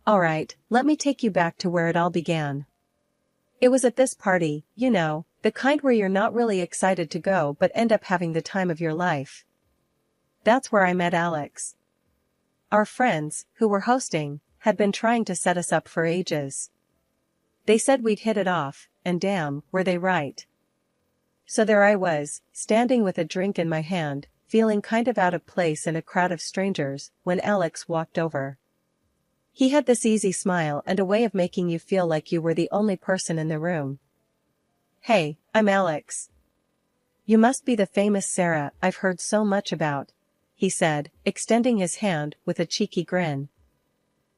Alright, let me take you back to where it all began. It was at this party, you know, the kind where you're not really excited to go but end up having the time of your life. That's where I met Alex. Our friends, who were hosting, had been trying to set us up for ages. They said we'd hit it off, and damn, were they right. So there I was, standing with a drink in my hand, feeling kind of out of place in a crowd of strangers, when Alex walked over. He had this easy smile and a way of making you feel like you were the only person in the room. "Hey, I'm Alex. You must be the famous Sarah I've heard so much about," he said, extending his hand with a cheeky grin.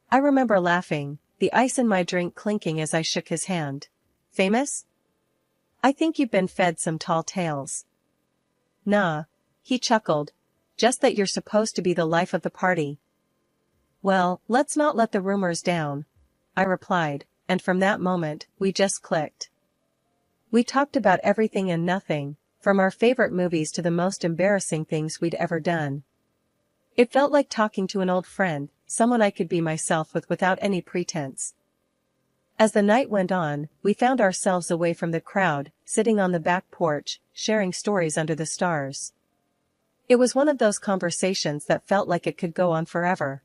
I remember laughing, the ice in my drink clinking as I shook his hand. "Famous? I think you've been fed some tall tales." "Nah," he chuckled. "Just that you're supposed to be the life of the party." "Well, let's not let the rumors down," I replied, and from that moment, we just clicked. We talked about everything and nothing, from our favorite movies to the most embarrassing things we'd ever done. It felt like talking to an old friend, someone I could be myself with without any pretense. As the night went on, we found ourselves away from the crowd, sitting on the back porch, sharing stories under the stars. It was one of those conversations that felt like it could go on forever.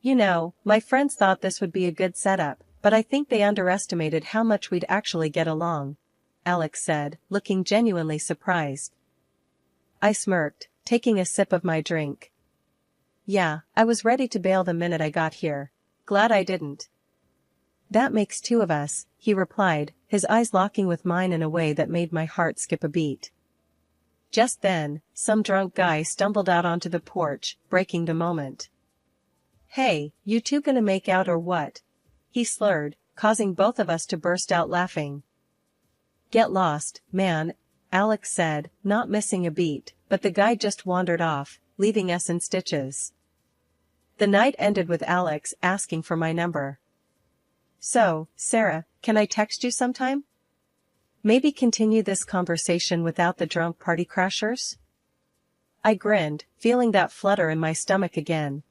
"You know, my friends thought this would be a good setup, but I think they underestimated how much we'd actually get along," Alex said, looking genuinely surprised. I smirked, taking a sip of my drink. "Yeah, I was ready to bail the minute I got here. Glad I didn't." "That makes two of us," he replied, his eyes locking with mine in a way that made my heart skip a beat. Just then, some drunk guy stumbled out onto the porch, breaking the moment. "Hey, you two gonna make out or what?" he slurred, causing both of us to burst out laughing. "Get lost, man," Alex said, not missing a beat, but the guy just wandered off, leaving us in stitches. The night ended with Alex asking for my number. "So, Sarah, can I text you sometime? Maybe continue this conversation without the drunk party crashers?" I grinned, feeling that flutter in my stomach again.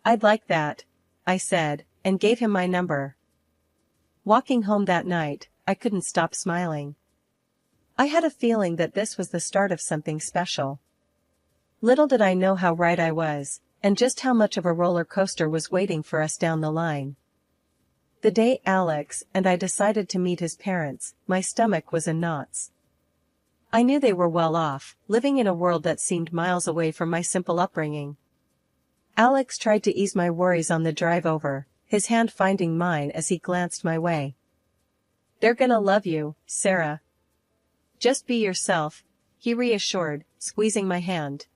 "I'd like that," I said, and gave him my number. Walking home that night, I couldn't stop smiling. I had a feeling that this was the start of something special. Little did I know how right I was, and just how much of a roller coaster was waiting for us down the line. The day Alex and I decided to meet his parents, my stomach was in knots. I knew they were well off, living in a world that seemed miles away from my simple upbringing. Alex tried to ease my worries on the drive over, his hand finding mine as he glanced my way. "They're gonna love you, Sarah. Just be yourself," he reassured, squeezing my hand.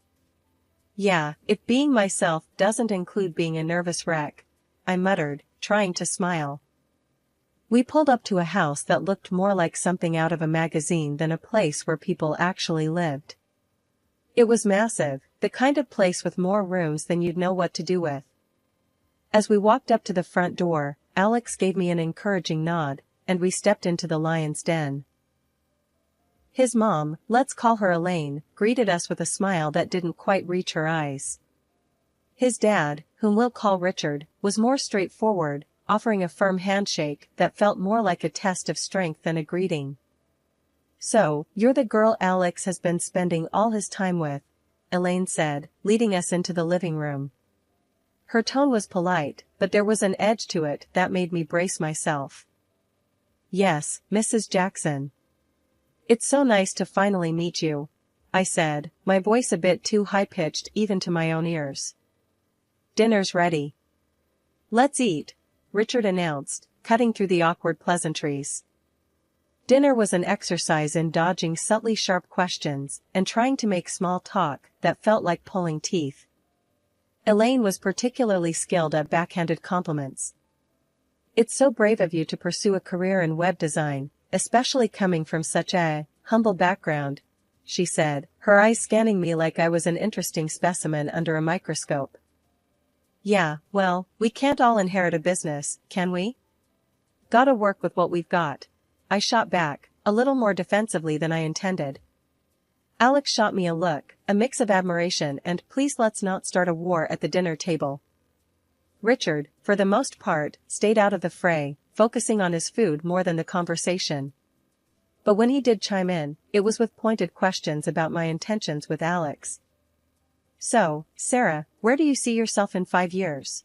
"Yeah, if being myself doesn't include being a nervous wreck," I muttered, trying to smile. We pulled up to a house that looked more like something out of a magazine than a place where people actually lived. It was massive, the kind of place with more rooms than you'd know what to do with. As we walked up to the front door, Alex gave me an encouraging nod, and we stepped into the lion's den. His mom, let's call her Elaine, greeted us with a smile that didn't quite reach her eyes. His dad, whom we'll call Richard, was more straightforward, offering a firm handshake that felt more like a test of strength than a greeting. "So, you're the girl Alex has been spending all his time with," Elaine said, leading us into the living room. Her tone was polite, but there was an edge to it that made me brace myself. "Yes, Mrs. Jackson. It's so nice to finally meet you," I said, my voice a bit too high-pitched even to my own ears. "Dinner's ready." "Let's eat," Richard announced, cutting through the awkward pleasantries. Dinner was an exercise in dodging subtly sharp questions and trying to make small talk that felt like pulling teeth. Elaine was particularly skilled at backhanded compliments. "It's so brave of you to pursue a career in web design, especially coming from such a humble background," she said, her eyes scanning me like I was an interesting specimen under a microscope. "Yeah, well, we can't all inherit a business, can we? Gotta work with what we've got," I shot back, a little more defensively than I intended. Alex shot me a look, a mix of admiration and "please let's not start a war at the dinner table." Richard, for the most part, stayed out of the fray, focusing on his food more than the conversation. But when he did chime in, it was with pointed questions about my intentions with Alex. So, Sarah, where do you see yourself in 5 years?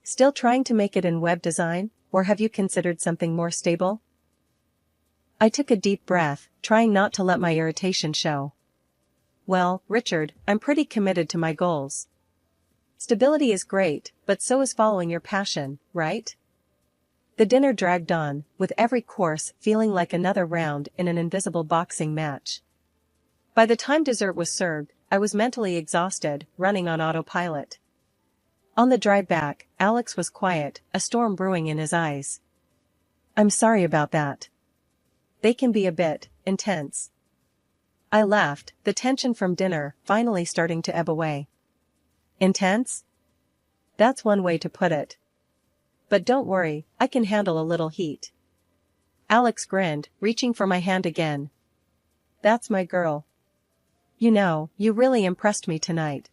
Still trying to make it in web design, or have you considered something more stable? I took a deep breath, trying not to let my irritation show. Well, Richard, I'm pretty committed to my goals. Stability is great, but so is following your passion, right? The dinner dragged on, with every course feeling like another round in an invisible boxing match. By the time dessert was served, I was mentally exhausted, running on autopilot. On the drive back, Alex was quiet, a storm brewing in his eyes. I'm sorry about that. They can be a bit intense. I laughed, the tension from dinner finally starting to ebb away. Intense? That's one way to put it. But don't worry, I can handle a little heat. Alex grinned, reaching for my hand again. That's my girl. You know, you really impressed me tonight.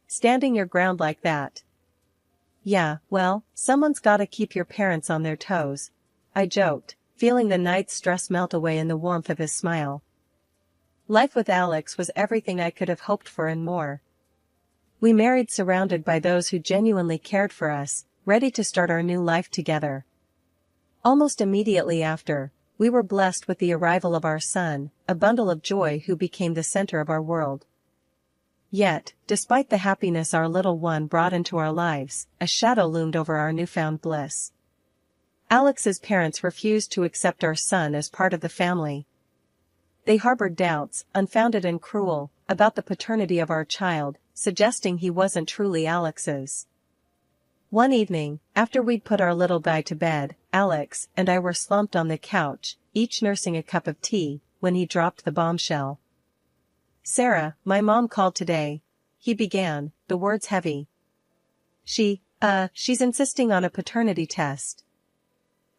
Standing your ground like that. Yeah, well, someone's gotta keep your parents on their toes, I joked, feeling the night's stress melt away in the warmth of his smile. Life with Alex was everything I could have hoped for and more. We married surrounded by those who genuinely cared for us, ready to start our new life together. Almost immediately after, we were blessed with the arrival of our son, a bundle of joy who became the center of our world. Yet, despite the happiness our little one brought into our lives, a shadow loomed over our newfound bliss. Alex's parents refused to accept our son as part of the family. They harbored doubts, unfounded and cruel, about the paternity of our child, suggesting he wasn't truly Alex's. One evening, after we'd put our little guy to bed, Alex and I were slumped on the couch, each nursing a cup of tea, when he dropped the bombshell. Sarah, my mom called today, he began, the words heavy. She's insisting on a paternity test.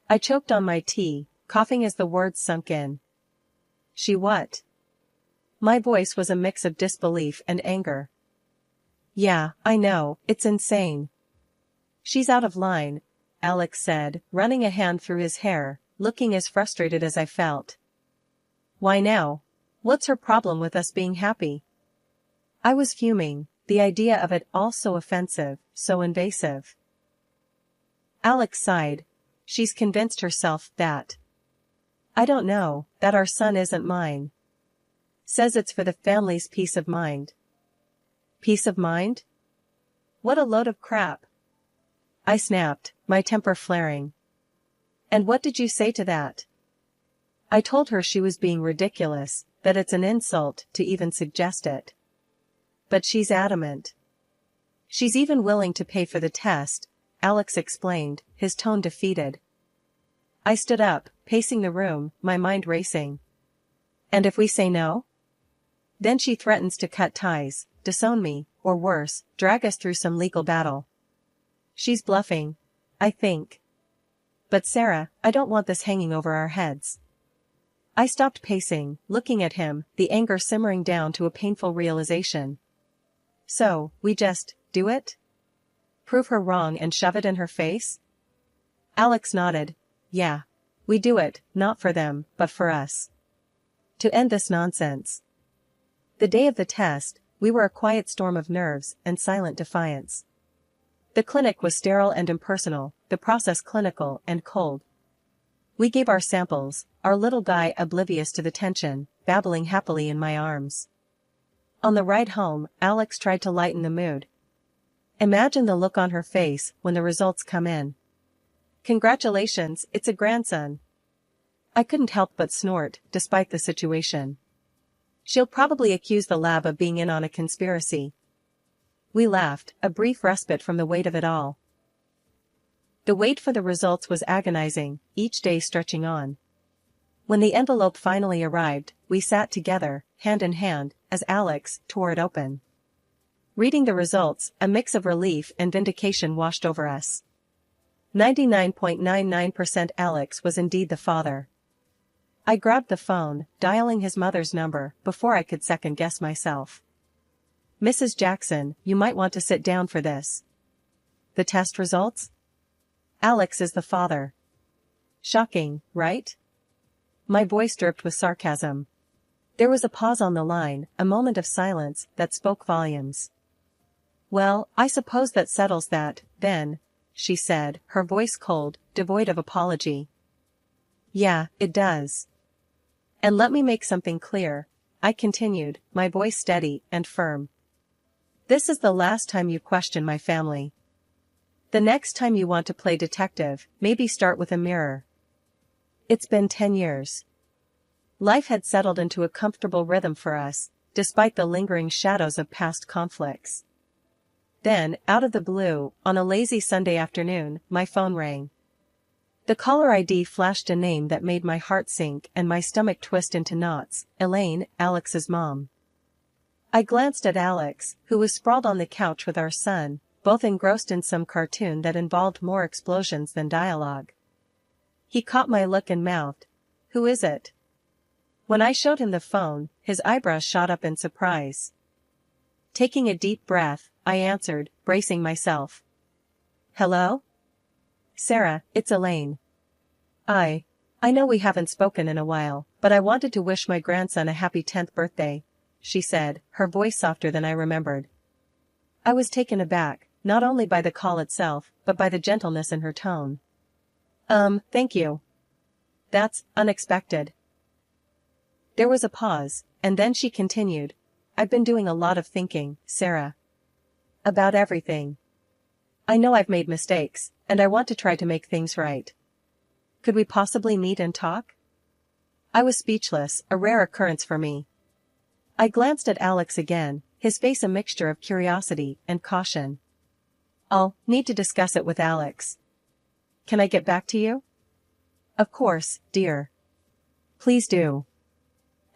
I choked on my tea, coughing as the words sunk in. She what? My voice was a mix of disbelief and anger. Yeah, I know, it's insane. She's out of line, Alex said, running a hand through his hair, looking as frustrated as I felt. Why now? What's her problem with us being happy? I was fuming, the idea of it all so offensive, so invasive. Alex sighed. She's convinced herself that. I don't know, that our son isn't mine. Says it's for the family's peace of mind. Peace of mind? What a load of crap. I snapped, my temper flaring. And what did you say to that? I told her she was being ridiculous, that it's an insult to even suggest it. But she's adamant. She's even willing to pay for the test, Alex explained, his tone defeated. I stood up, pacing the room, my mind racing. And if we say no? Then she threatens to cut ties, disown me, or worse, drag us through some legal battle. She's bluffing, I think. But Sarah, I don't want this hanging over our heads. I stopped pacing, looking at him, the anger simmering down to a painful realization. So, we just do it? Prove her wrong and shove it in her face? Alex nodded. Yeah. We do it, not for them, but for us. To end this nonsense. The day of the test, we were a quiet storm of nerves and silent defiance. The clinic was sterile and impersonal, the process clinical and cold. We gave our samples, our little guy oblivious to the tension, babbling happily in my arms. On the ride home, Alex tried to lighten the mood. Imagine the look on her face when the results come in. Congratulations, it's a grandson. I couldn't help but snort, despite the situation. She'll probably accuse the lab of being in on a conspiracy. We laughed, a brief respite from the weight of it all. The wait for the results was agonizing, each day stretching on. When the envelope finally arrived, we sat together, hand in hand, as Alex tore it open. Reading the results, a mix of relief and vindication washed over us. 99.99% Alex was indeed the father. I grabbed the phone, dialing his mother's number, before I could second-guess myself. Mrs. Jackson, you might want to sit down for this. The test results? Alex is the father. Shocking, right? My voice dripped with sarcasm. There was a pause on the line, a moment of silence that spoke volumes. Well, I suppose that settles that, then, she said, her voice cold, devoid of apology. Yeah, it does. And let me make something clear, I continued, my voice steady and firm. This is the last time you question my family. The next time you want to play detective, maybe start with a mirror. It's been 10 years. Life had settled into a comfortable rhythm for us, despite the lingering shadows of past conflicts. Then, out of the blue, on a lazy Sunday afternoon, my phone rang. The caller ID flashed a name that made my heart sink and my stomach twist into knots, Elaine, Alex's mom. I glanced at Alex, who was sprawled on the couch with our son, both engrossed in some cartoon that involved more explosions than dialogue. He caught my look and mouthed, "Who is it?" When I showed him the phone, his eyebrows shot up in surprise. Taking a deep breath, I answered, bracing myself. Hello? Sarah, it's Elaine. I know we haven't spoken in a while, but I wanted to wish my grandson a happy 10th birthday, she said, her voice softer than I remembered. I was taken aback, not only by the call itself, but by the gentleness in her tone. Thank you. That's unexpected. There was a pause, and then she continued, I've been doing a lot of thinking, Sarah. About everything. I know I've made mistakes, and I want to try to make things right. Could we possibly meet and talk? I was speechless, a rare occurrence for me. I glanced at Alex again, his face a mixture of curiosity and caution. I'll need to discuss it with Alex. Can I get back to you? Of course, dear. Please do.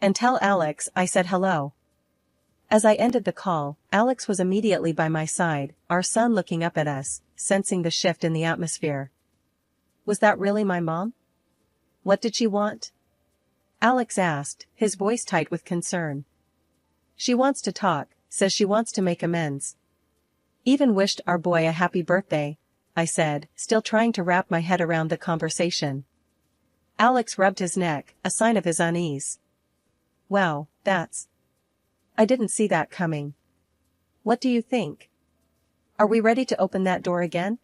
And tell Alex I said hello. As I ended the call, Alex was immediately by my side, our son looking up at us, sensing the shift in the atmosphere. Was that really my mom? What did she want? Alex asked, his voice tight with concern. She wants to talk, says she wants to make amends. Even wished our boy a happy birthday, I said, still trying to wrap my head around the conversation. Alex rubbed his neck, a sign of his unease. Wow, I didn't see that coming. What do you think? Are we ready to open that door again?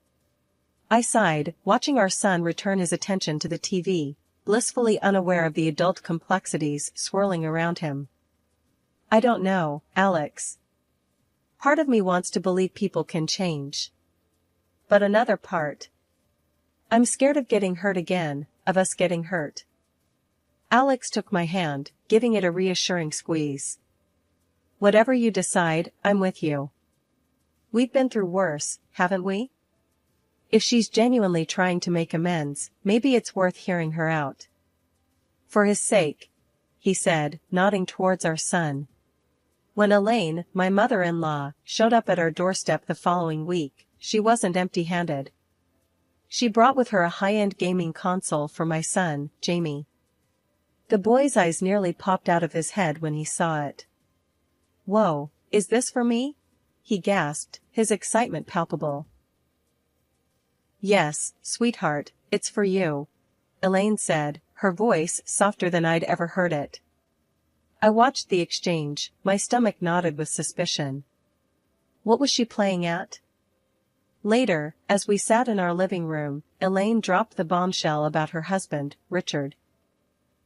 I sighed, watching our son return his attention to the TV, blissfully unaware of the adult complexities swirling around him. I don't know, Alex. Part of me wants to believe people can change. But another part. I'm scared of getting hurt again, of us getting hurt. Alex took my hand, giving it a reassuring squeeze. Whatever you decide, I'm with you. We've been through worse, haven't we? If she's genuinely trying to make amends, maybe it's worth hearing her out. For his sake, he said, nodding towards our son. When Elaine, my mother-in-law, showed up at our doorstep the following week, she wasn't empty-handed. She brought with her a high-end gaming console for my son, Jamie. The boy's eyes nearly popped out of his head when he saw it. Whoa, is this for me? He gasped, his excitement palpable. Yes, sweetheart, it's for you, Elaine said, her voice softer than I'd ever heard it. I watched the exchange, my stomach knotted with suspicion. What was she playing at? Later, as we sat in our living room, Elaine dropped the bombshell about her husband, Richard.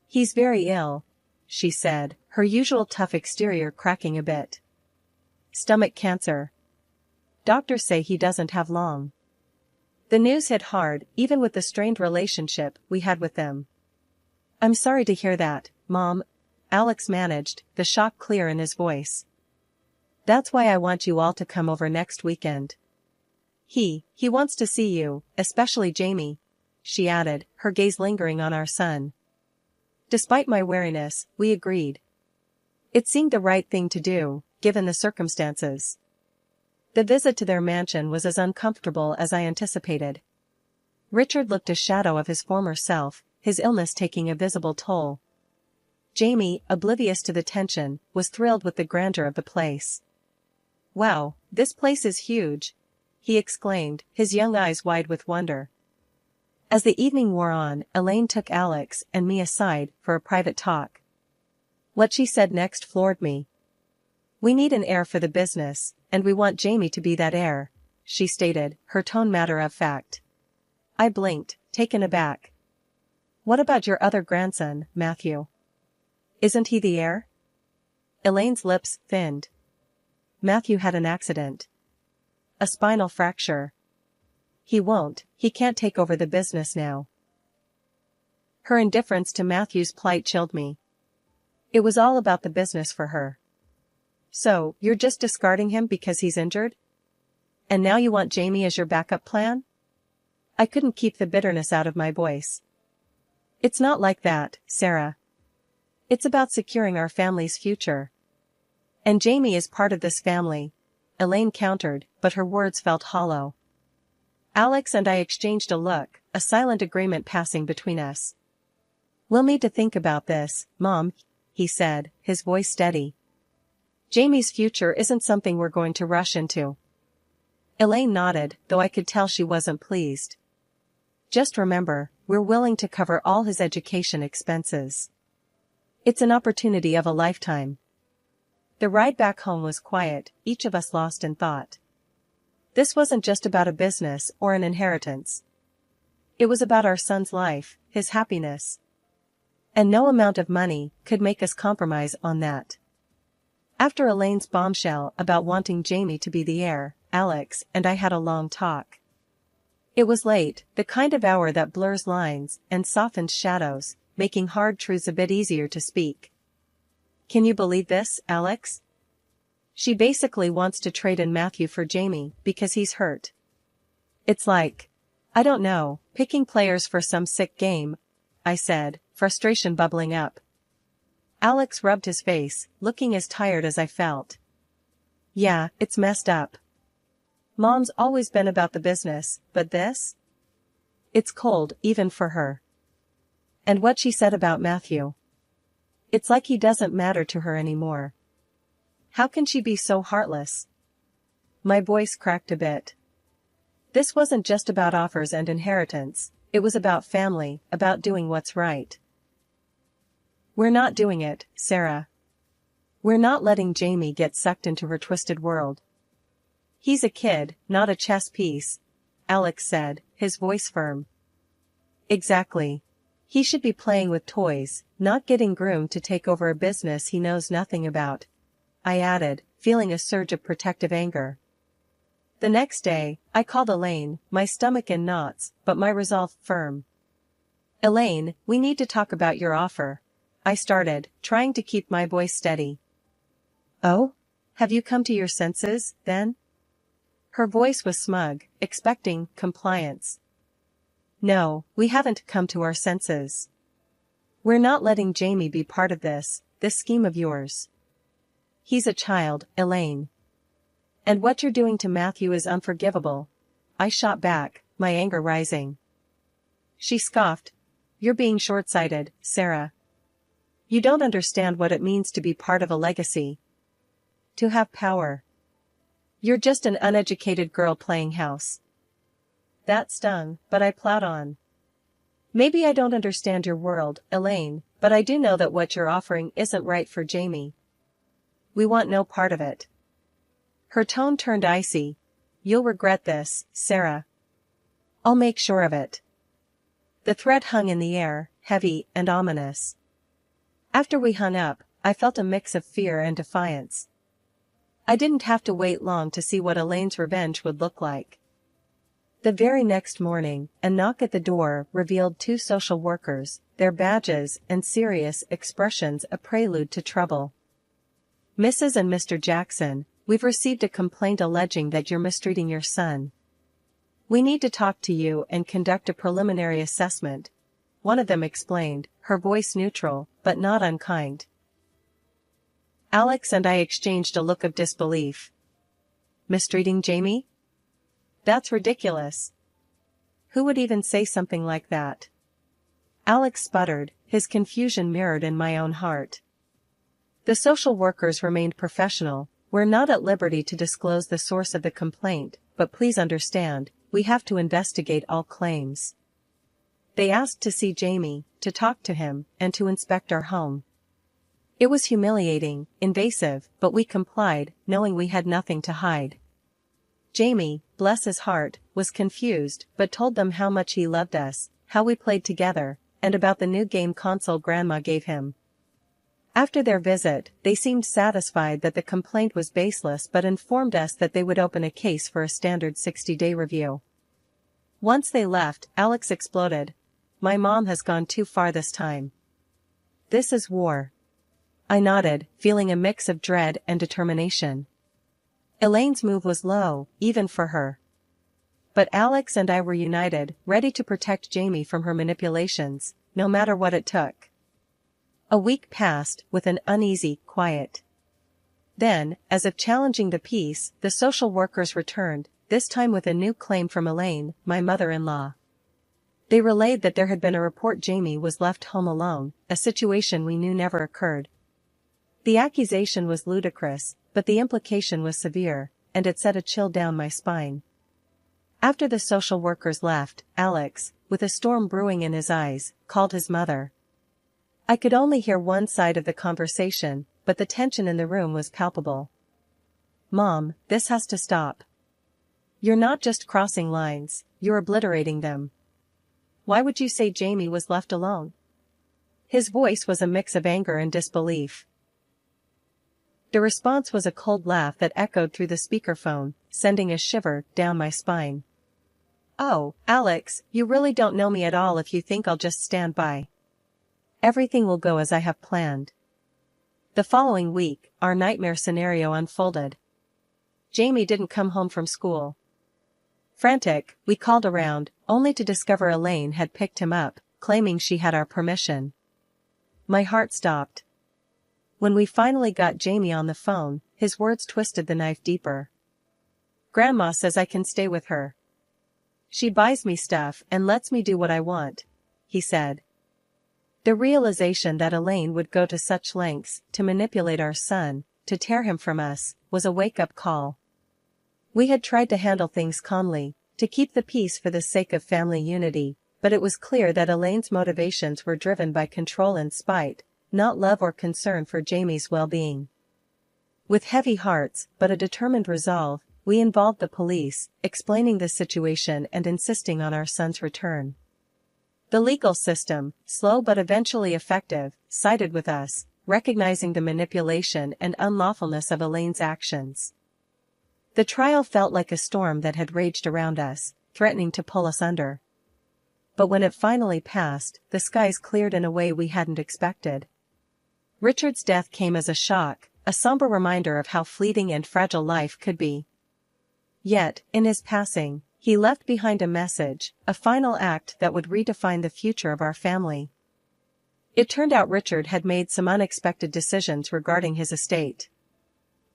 He's very ill, she said, her usual tough exterior cracking a bit. Stomach cancer. Doctors say he doesn't have long. The news hit hard, even with the strained relationship we had with them. I'm sorry to hear that, Mom, Alex managed, the shock clear in his voice. That's why I want you all to come over next weekend. He wants to see you, especially Jamie, she added, her gaze lingering on our son. Despite my wariness, we agreed. It seemed the right thing to do, given the circumstances. The visit to their mansion was as uncomfortable as I anticipated. Richard looked a shadow of his former self, his illness taking a visible toll. Jamie, oblivious to the tension, was thrilled with the grandeur of the place. Wow, this place is huge, he exclaimed, his young eyes wide with wonder. As the evening wore on, Elaine took Alex and me aside for a private talk. What she said next floored me. "We need an heir for the business, and we want Jamie to be that heir," she stated, her tone matter of fact. I blinked, taken aback. "What about your other grandson, Matthew? Isn't he the heir?" Elaine's lips thinned. "Matthew had an accident. A spinal fracture. He can't take over the business now." Her indifference to Matthew's plight chilled me. It was all about the business for her. "So, you're just discarding him because he's injured? And now you want Jamie as your backup plan?" I couldn't keep the bitterness out of my voice. "It's not like that, Sarah. It's about securing our family's future. And Jamie is part of this family," Elaine countered, but her words felt hollow. Alex and I exchanged a look, a silent agreement passing between us. "We'll need to think about this, Mom," he said, his voice steady. "Jamie's future isn't something we're going to rush into." Elaine nodded, though I could tell she wasn't pleased. "Just remember, we're willing to cover all his education expenses. It's an opportunity of a lifetime." The ride back home was quiet, each of us lost in thought. This wasn't just about a business or an inheritance. It was about our son's life, his happiness. And no amount of money could make us compromise on that. After Elaine's bombshell about wanting Jamie to be the heir, Alex and I had a long talk. It was late, the kind of hour that blurs lines and softens shadows, making hard truths a bit easier to speak. "Can you believe this, Alex? She basically wants to trade in Matthew for Jamie because he's hurt. It's like, I don't know, picking players for some sick game," I said, frustration bubbling up. Alex rubbed his face, looking as tired as I felt. "Yeah, it's messed up. Mom's always been about the business, but this? It's cold, even for her. And what she said about Matthew. It's like he doesn't matter to her anymore. How can she be so heartless?" My voice cracked a bit. This wasn't just about offers and inheritance, it was about family, about doing what's right. "We're not doing it, Sarah. We're not letting Jamie get sucked into her twisted world. He's a kid, not a chess piece," Alex said, his voice firm. "Exactly. He should be playing with toys, not getting groomed to take over a business he knows nothing about," I added, feeling a surge of protective anger. The next day, I called Elaine, my stomach in knots, but my resolve firm. "Elaine, we need to talk about your offer," I started, trying to keep my voice steady. "Oh? Have you come to your senses, then?" Her voice was smug, expecting compliance. "No, we haven't come to our senses. We're not letting Jamie be part of this scheme of yours. He's a child, Elaine. And what you're doing to Matthew is unforgivable," I shot back, my anger rising. She scoffed. "You're being short-sighted, Sarah. You don't understand what it means to be part of a legacy. To have power. You're just an uneducated girl playing house." That stung, but I plowed on. "Maybe I don't understand your world, Elaine, but I do know that what you're offering isn't right for Jamie. We want no part of it." Her tone turned icy. "You'll regret this, Sarah. I'll make sure of it." The threat hung in the air, heavy and ominous. After we hung up, I felt a mix of fear and defiance. I didn't have to wait long to see what Elaine's revenge would look like. The very next morning, a knock at the door revealed two social workers, their badges and serious expressions a prelude to trouble. "Mrs. and Mr. Jackson, we've received a complaint alleging that you're mistreating your son. We need to talk to you and conduct a preliminary assessment," one of them explained, her voice neutral, but not unkind. Alex and I exchanged a look of disbelief. "Mistreating Jamie? That's ridiculous. Who would even say something like that?" Alex sputtered, his confusion mirrored in my own heart. The social workers remained professional. "We're not at liberty to disclose the source of the complaint, but please understand, we have to investigate all claims. They asked to see Jamie, to talk to him, and to inspect our home. It was humiliating, invasive, but we complied, knowing we had nothing to hide. Jamie, bless his heart, was confused, but told them how much he loved us, how we played together, and about the new game console Grandma gave him. After their visit, they seemed satisfied that the complaint was baseless but informed us that they would open a case for a standard 60-day review. Once they left, Alex exploded. "My mom has gone too far this time. This is war." I nodded, feeling a mix of dread and determination. Elaine's move was low, even for her. But Alex and I were united, ready to protect Jamie from her manipulations, no matter what it took. A week passed, with an uneasy quiet. Then, as if challenging the peace, the social workers returned, this time with a new claim from Elaine, my mother-in-law. They relayed that there had been a report Jamie was left home alone, a situation we knew never occurred. The accusation was ludicrous, but the implication was severe, and it sent a chill down my spine. After the social workers left, Alex, with a storm brewing in his eyes, called his mother. I could only hear one side of the conversation, but the tension in the room was palpable. "Mom, this has to stop. You're not just crossing lines, you're obliterating them. Why would you say Jamie was left alone?" His voice was a mix of anger and disbelief. The response was a cold laugh that echoed through the speakerphone, sending a shiver down my spine. "Oh, Alex, you really don't know me at all if you think I'll just stand by. Everything will go as I have planned." The following week, our nightmare scenario unfolded. Jamie didn't come home from school. Frantic, we called around, only to discover Elaine had picked him up, claiming she had our permission. My heart stopped. When we finally got Jamie on the phone, his words twisted the knife deeper. "Grandma says I can stay with her. She buys me stuff and lets me do what I want," he said. The realization that Elaine would go to such lengths to manipulate our son, to tear him from us, was a wake-up call. We had tried to handle things calmly, to keep the peace for the sake of family unity, but it was clear that Elaine's motivations were driven by control and spite, not love or concern for Jamie's well-being. With heavy hearts, but a determined resolve, we involved the police, explaining the situation and insisting on our son's return. The legal system, slow but eventually effective, sided with us, recognizing the manipulation and unlawfulness of Elaine's actions. The trial felt like a storm that had raged around us, threatening to pull us under. But when it finally passed, the skies cleared in a way we hadn't expected. Richard's death came as a shock, a somber reminder of how fleeting and fragile life could be. Yet, in his passing, he left behind a message, a final act that would redefine the future of our family. It turned out Richard had made some unexpected decisions regarding his estate.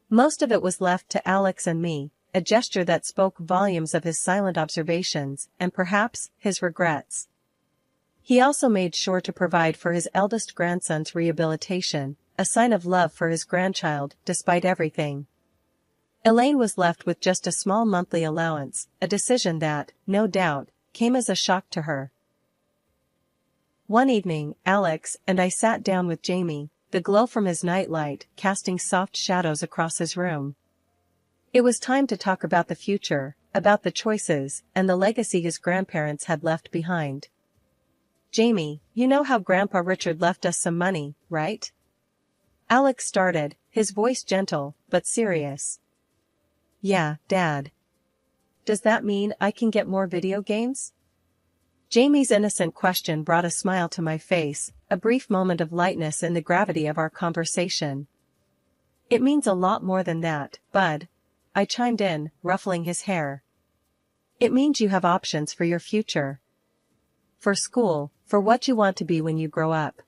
Most of it was left to Alex and me, a gesture that spoke volumes of his silent observations and perhaps his regrets. He also made sure to provide for his eldest grandson's rehabilitation, a sign of love for his grandchild despite everything. Elaine was left with just a small monthly allowance, a decision that, no doubt, came as a shock to her. One evening, Alex and I sat down with Jamie, the glow from his nightlight casting soft shadows across his room. It was time to talk about the future, about the choices, and the legacy his grandparents had left behind. "Jamie, you know how Grandpa Richard left us some money, right?" Alex started, his voice gentle, but serious. "Yeah, Dad. Does that mean I can get more video games?" Jamie's innocent question brought a smile to my face, a brief moment of lightness in the gravity of our conversation. "It means a lot more than that, Bud," I chimed in, ruffling his hair. "It means you have options for your future. For school, for what you want to be when you grow up."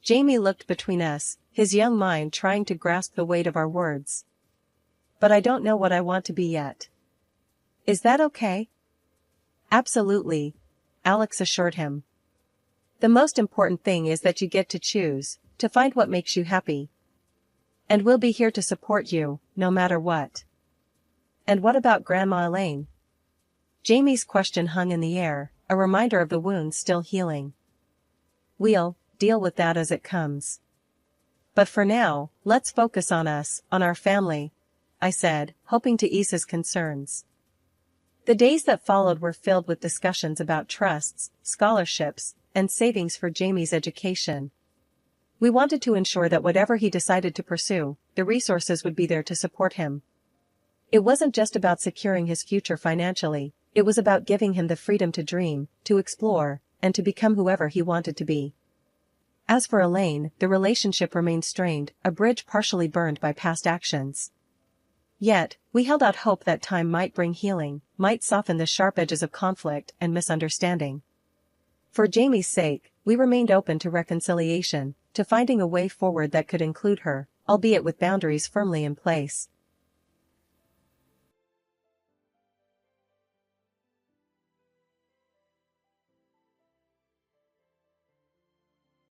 Jamie looked between us, his young mind trying to grasp the weight of our words. "But I don't know what I want to be yet." "Is that okay?" "Absolutely," Alex assured him. "The most important thing is that you get to choose, to find what makes you happy. And we'll be here to support you, no matter what." And what about Grandma Elaine? Jamie's question hung in the air, a reminder of the wounds still healing. We'll deal with that as it comes. But for now, let's focus on us, on our family, I said, hoping to ease his concerns. The days that followed were filled with discussions about trusts, scholarships, and savings for Jamie's education. We wanted to ensure that whatever he decided to pursue, the resources would be there to support him. It wasn't just about securing his future financially, it was about giving him the freedom to dream, to explore, and to become whoever he wanted to be. As for Elaine, the relationship remained strained, a bridge partially burned by past actions. Yet, we held out hope that time might bring healing, might soften the sharp edges of conflict and misunderstanding. For Jamie's sake, we remained open to reconciliation, to finding a way forward that could include her, albeit with boundaries firmly in place.